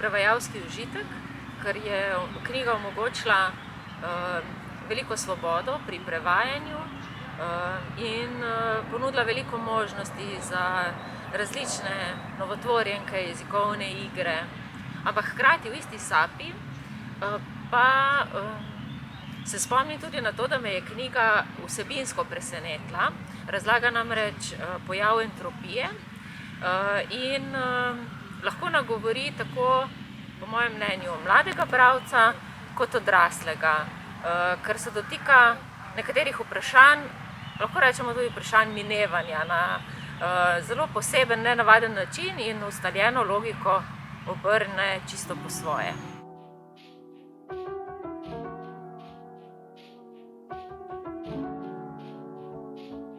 prevajalski užitek, ker je knjiga omogočila veliko svobodo pri prevajanju in ponudila veliko možnosti za različne novotvorjenke, jezikovne igre, ampak hkrati v isti sapi pa se spomnim tudi na to, da me je knjiga vsebinsko presenetila. Razlaga namreč pojav entropije in lahko nagovori tako, po mojem mnenju, mladega bralca kot odraslega, ker se dotika nekaterih vprašanj, lahko rečemo tudi vprašanj minevanja, na zelo poseben, nenavaden način in ustaljeno logiko obrne čisto po svoje.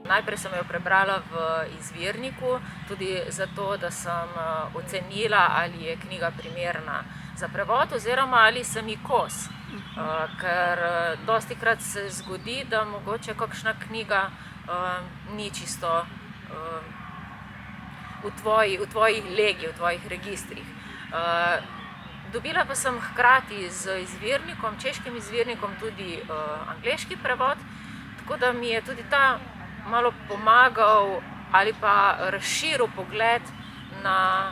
Najprej sem jo prebrala v izvirniku, tudi zato, da sem ocenila, ali je knjiga primerna za prevod oziroma ali sem ji kos. Ker dostikrat se zgodi, da mogoče kakšna knjiga ni čisto v tvoji legi, v tvojih registrih. Dobila pa sem hkrati z izvirnikom, češkim izvirnikom, tudi angleški prevod, tako da mi je tudi ta malo pomagal ali pa razširil pogled na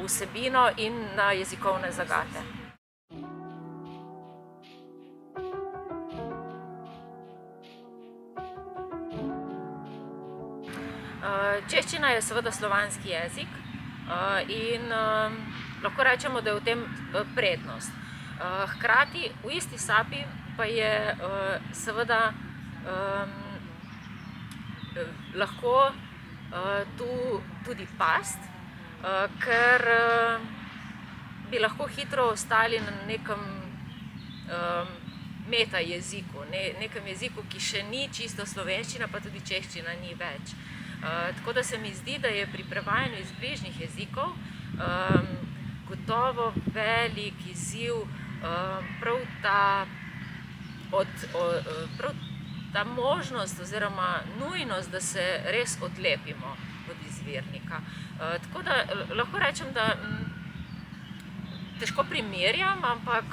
vsebino in na jezikovne zagate. Češčina je seveda slovanski jezik in lahko rečemo, da je v tem prednost. Hkrati v isti sapi pa je seveda lahko tu tudi past, ker bi lahko hitro ostali na nekem meta jeziku, nekem jeziku, ki še ni čisto slovenščina, pa tudi češčina ni več. Tako da se mi zdi, da je pri prevajanju iz bližnjih jezikov gotovo velik izziv prav ta možnost oziroma nujnost, da se res odlepimo od izvirnika. Tako da lahko rečem, da težko primerjam, ampak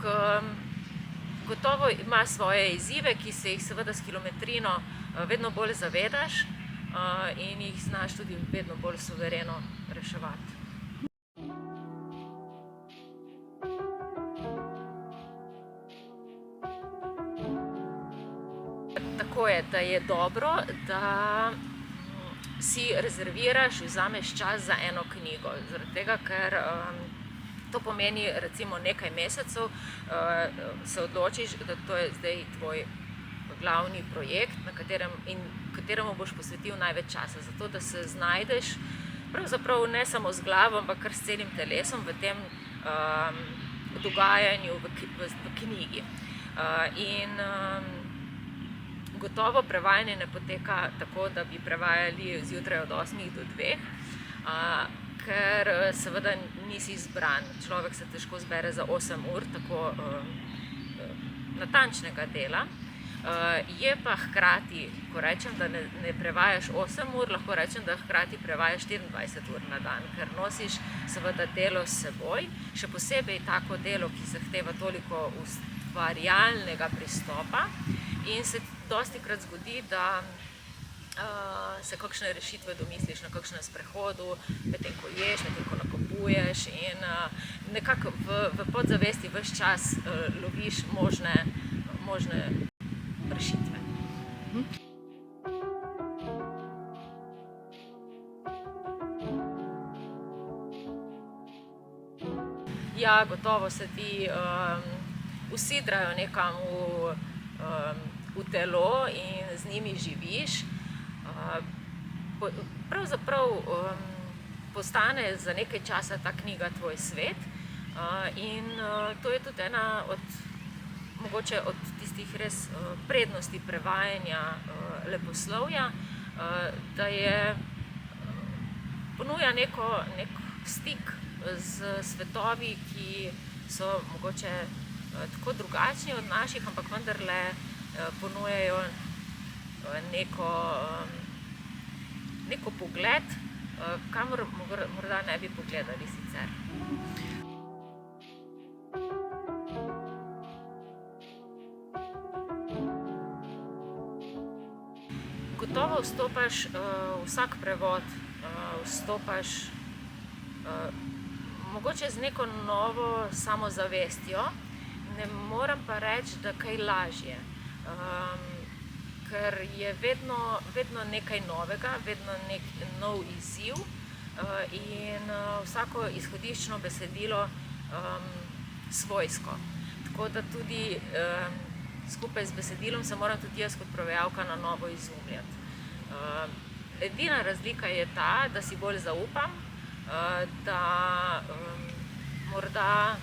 gotovo ima svoje izzive, ki se jih seveda s kilometrino vedno bolj zavedaš in jih znaš tudi vedno bolj suvereno reševati. Tako je, da je dobro, da si rezerviraš, vzameš čas za eno knjigo, zaradi tega, ker to pomeni recimo nekaj mesecev, se odločiš, da to je zdaj tvoj glavni projekt, kateremu boš posvetil največ časa, zato da se znajdeš pravzaprav ne samo z glavo, ampak kar s celim telesom v tem dogajanju v knjigi. In gotovo prevajanje ne poteka tako, da bi prevajali zjutraj od 8 do 2, ker seveda nisi izbran. Človek se težko zbere za 8 ur tako natančnega dela. Je pa hkrati, ko rečem, da ne prevajaš 8 ur, lahko rečem, da hkrati prevajaš 24 ur na dan, ker nosiš seveda delo s seboj, še posebej tako delo, ki zahteva toliko ustvarjalnega pristopa in se dostikrat zgodi, da se kakšne rešitve domisliš na kakšnem sprehodu, medtem ko ješ, medtem ko nakupuješ in nekako v podzavesti ves čas loviš možne rešitve. Ja, gotovo se ti usidrajo nekam v telo in z njimi živiš. Pravzaprav postane za nekaj časa ta knjiga tvoj svet in to je tudi ena mogoče od tistih res prednosti prevajanja leposlovja, da ponuja nek stik z svetovi, ki so mogoče tako drugačni od naših, ampak vendarle ponujajo neko pogled, kamor morda ne bi pogledali sicer. Gotovo vstopaš vsak prevod, vstopaš mogoče z neko novo samozavestjo, ne morem pa reči, da kaj lažje, ker je vedno nekaj novega, vedno nek nov izziv in vsako izhodiščno besedilo svojsko. Tako da tudi skupaj z besedilom se moram tudi jaz kot prevajalka na novo izumljati. Edina razlika je ta, da si bolj zaupam, da morda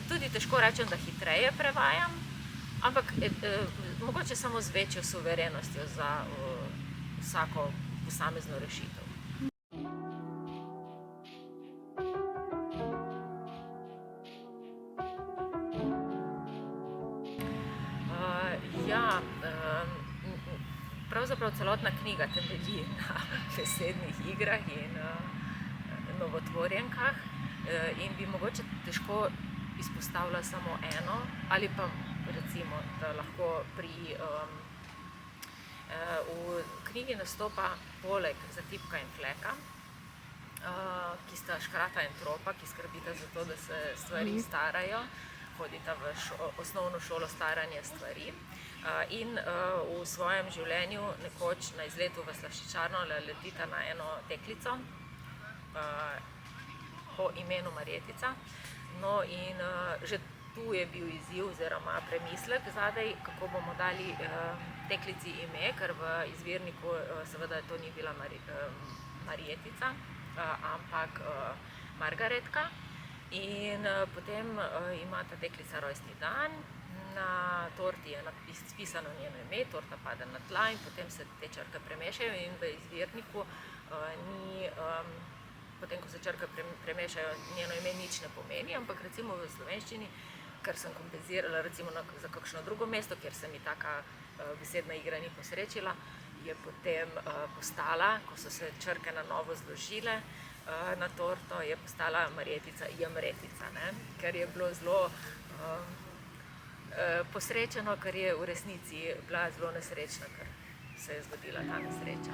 tudi težko rečem, da hitreje prevajam, ampak mogoče samo z večjo suverenostjo za vsako posamezno rešitev. Ja, pravzaprav celotna knjiga temelji na besednih igrah in novotvorjenkah in bi mogoče težko izpostavila samo eno, ali pa recimo, da lahko v knjigi nastopa poleg Zatipka in Fleka, ki sta škrata in tropa, ki skrbita za to, da se stvari starajo, hodita v osnovno šolo staranja stvari in v svojem življenju nekoč na izletu v slaščičarno letita na eno deklico po imenu Marjetica. No in že tu je bil izziv oziroma premislek zadaj, kako bomo dali deklici ime, ker v izvirniku seveda to ni bila Marjetica, ampak Margaretka. In potem ima ta deklica rojstni dan, na torti je spisano njeno ime, torta pade na tla in potem se te črke premešajo in v izvirniku potem, ko se črke premešajo, njeno ime nič ne pomeni, ampak recimo v slovenščini, ker sem kompenzirala recimo za kakšno drugo mesto, kjer se mi taka besedna igra ni posrečila, je potem postala, ko so se črke na novo zložile na torto, je postala Marjetica Jamretica, ker je bilo zelo posrečeno, ker je v resnici bila zelo nesrečna, ker se je zgodila ta nesreča.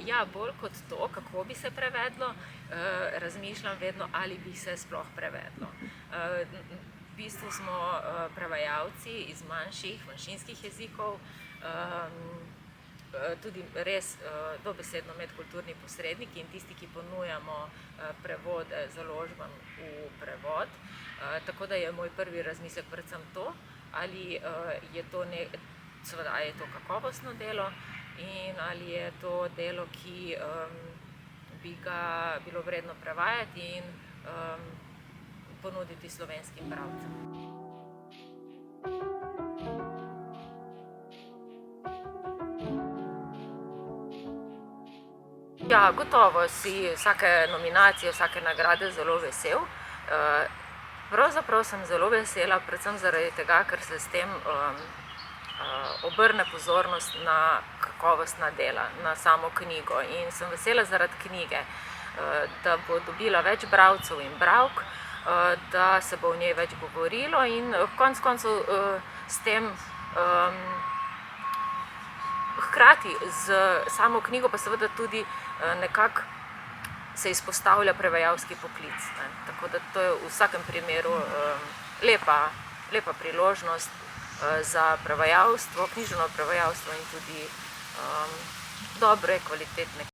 Ja, bolj kot to, kako bi se prevedlo, razmišljam vedno, ali bi se sploh prevedlo. V bistvu smo prevajalci iz manjšinskih jezikov, tudi res dobesedno medkulturni posredniki in tisti, ki ponujamo prevode založbam v prevod. Tako da je moj prvi razmislek predvsem to, ali je to seveda, je to kakovostno delo in ali je to delo, ki bi ga bilo vredno prevajati in ponuditi slovenskim bralcem. Ja, gotovo si vsake nominacije, vsake nagrade zelo vesel. Pravzaprav sem zelo vesela predvsem zaradi tega, ker se s tem obrne pozornost na kakovostna dela, na samo knjigo. In sem vesela zaradi knjige, da bo dobila več bralcev in bralk, da se bo o njej več govorilo in konec koncev s tem hkrati z samo knjigo pa seveda tudi nekako se izpostavlja prevajalski poklic. Tako da to je v vsakem primeru lepa priložnost za prevajalstvo, književno prevajalstvo in tudi dobre, kvalitetne